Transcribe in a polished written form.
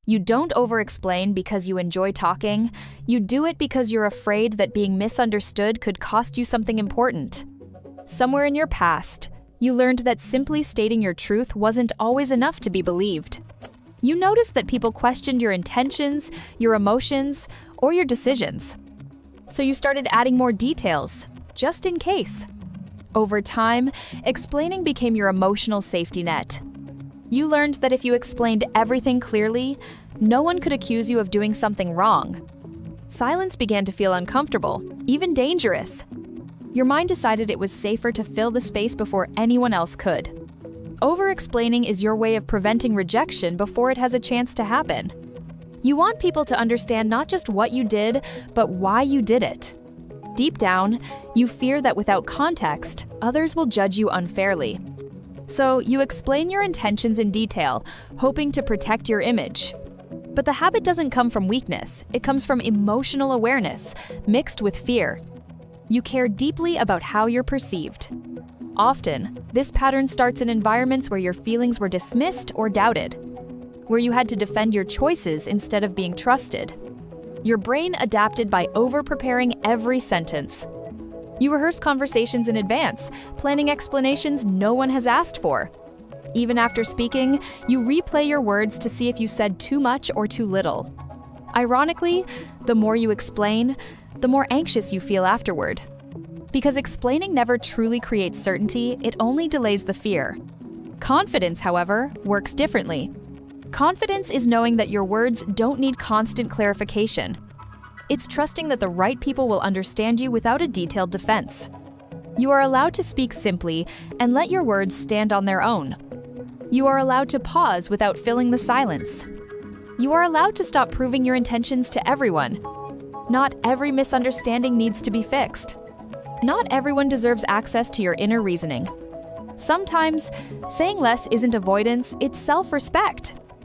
You don't overexplain because you enjoy talking. You do it because you're afraid that being misunderstood could cost you something important. Somewhere in your past, you learned that simply stating your truth wasn't always enough to be believed. You noticed that people questioned your intentions, your emotions, or your decisions. So you started adding more details, just in case. Over time, explaining became your emotional safety net. You learned that if you explained everything clearly, no one could accuse you of doing something wrong. Silence began to feel uncomfortable, even dangerous. Your mind decided it was safer to fill the space before anyone else could. Over-explaining is your way of preventing rejection before it has a chance to happen. You want people to understand not just what you did, but why you did it. Deep down, you fear that without context, others will judge you unfairly. So you explain your intentions in detail, hoping to protect your image. But the habit doesn't come from weakness, it comes from emotional awareness, mixed with fear. You care deeply about how you're perceived. Often, this pattern starts in environments where your feelings were dismissed or doubted, where you had to defend your choices instead of being trusted. Your brain adapted by over-preparing every sentence. You rehearse conversations in advance, planning explanations no one has asked for. Even after speaking, you replay your words to see if you said too much or too little. Ironically, the more you explain, the more anxious you feel afterward. Because explaining never truly creates certainty, it only delays the fear. Confidence, however, works differently. Confidence is knowing that your words don't need constant clarification. It's trusting that the right people will understand you without a detailed defense. You are allowed to speak simply and let your words stand on their own. You are allowed to pause without filling the silence. You are allowed to stop proving your intentions to everyone. Not every misunderstanding needs to be fixed. Not everyone deserves access to your inner reasoning. Sometimes, saying less isn't avoidance, it's self-respect.